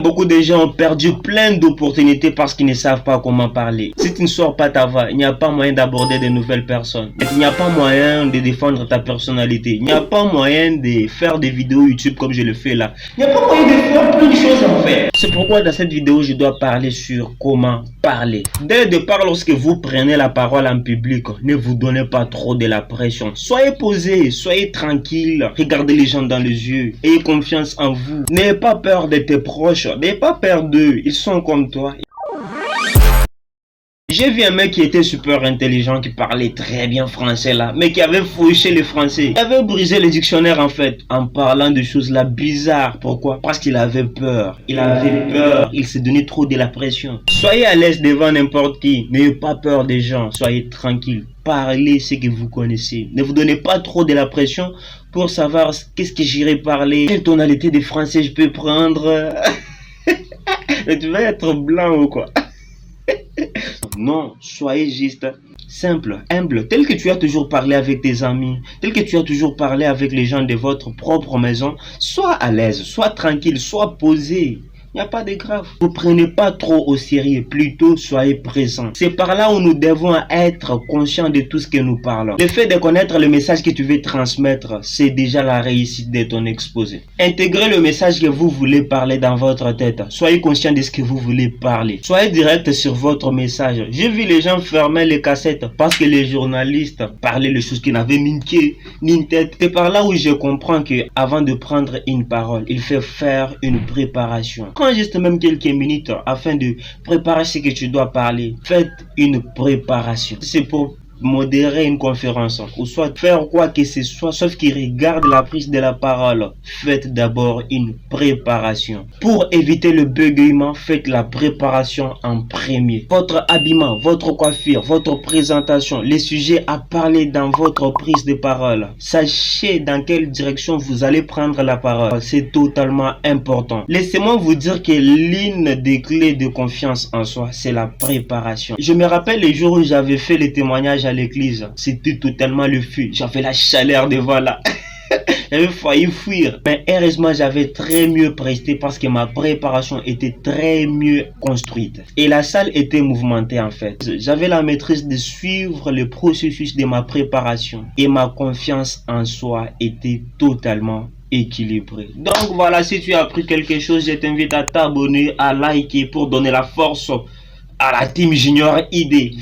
Beaucoup de gens ont perdu plein d'opportunités parce qu'ils ne savent pas comment parler. Si tu ne sors pas ta voix, il n'y a pas moyen d'aborder de nouvelles personnes. Il n'y a pas moyen de défendre ta personnalité. Il n'y a pas moyen de faire des vidéos YouTube comme je le fais là. Il n'y a pas moyen de faire plein de choses en fait. C'est pourquoi dans cette vidéo, je dois parler sur comment parler. Dès le départ, lorsque vous prenez la parole en public, ne vous donnez pas trop de la pression. Soyez posé, soyez tranquille, regardez les gens dans les yeux, ayez confiance en vous. N'ayez pas peur de tes proches. N'aie pas peur d'eux, ils sont comme toi. J'ai vu un mec qui était super intelligent, qui parlait très bien français là, mais qui avait fauché le français. Il avait brisé le dictionnaire en fait, en parlant de choses là bizarres. Pourquoi? Parce qu'il avait peur. Il avait peur, il s'est donné trop de la pression. Soyez à l'aise devant n'importe qui, n'ayez pas peur des gens, soyez tranquille. Parlez ce que vous connaissez. Ne vous donnez pas trop de la pression pour savoir qu'est-ce que j'irai parler, quelle tonalité de français je peux prendre. Mais tu vas être blanc ou quoi? Non, soyez juste simple, humble, tel que tu as toujours parlé avec tes amis, tel que tu as toujours parlé avec les gens de votre propre maison. Sois à l'aise, sois tranquille, sois posé. Il n'y a pas de grave. Ne vous prenez pas trop au sérieux, plutôt soyez présent. C'est par là où nous devons être conscients de tout ce que nous parlons. Le fait de connaître le message que tu veux transmettre, c'est déjà la réussite de ton exposé. Intégrez le message que vous voulez parler dans votre tête. Soyez conscient de ce que vous voulez parler. Soyez direct sur votre message. J'ai vu les gens fermer les cassettes parce que les journalistes parlaient de choses qui n'avaient ni queue, ni une tête. C'est par là où je comprends que avant de prendre une parole, il faut faire une préparation. Prends juste même quelques minutes afin de préparer ce que tu dois parler. Faites une préparation. C'est pour modérer une conférence ou soit faire quoi que ce soit sauf qui regarde la prise de la parole. Faites d'abord une préparation. Pour éviter le bégaiement, faites la préparation en premier. Votre habillement, votre coiffure, votre présentation, les sujets à parler dans votre prise de parole. Sachez dans quelle direction vous allez prendre la parole. C'est totalement important. Laissez-moi vous dire que l'une des clés de confiance en soi, c'est la préparation. Je me rappelle les jours où j'avais fait les témoignages à l'église, c'était totalement le feu. J'avais la chaleur devant là. J'avais failli fuir. Mais heureusement, j'avais très mieux presté parce que ma préparation était très mieux construite. Et la salle était mouvementée en fait. J'avais la maîtrise de suivre le processus de ma préparation. Et ma confiance en soi était totalement équilibré. Donc voilà, si tu as appris quelque chose, je t'invite à t'abonner, à liker pour donner la force à la team Junior ID.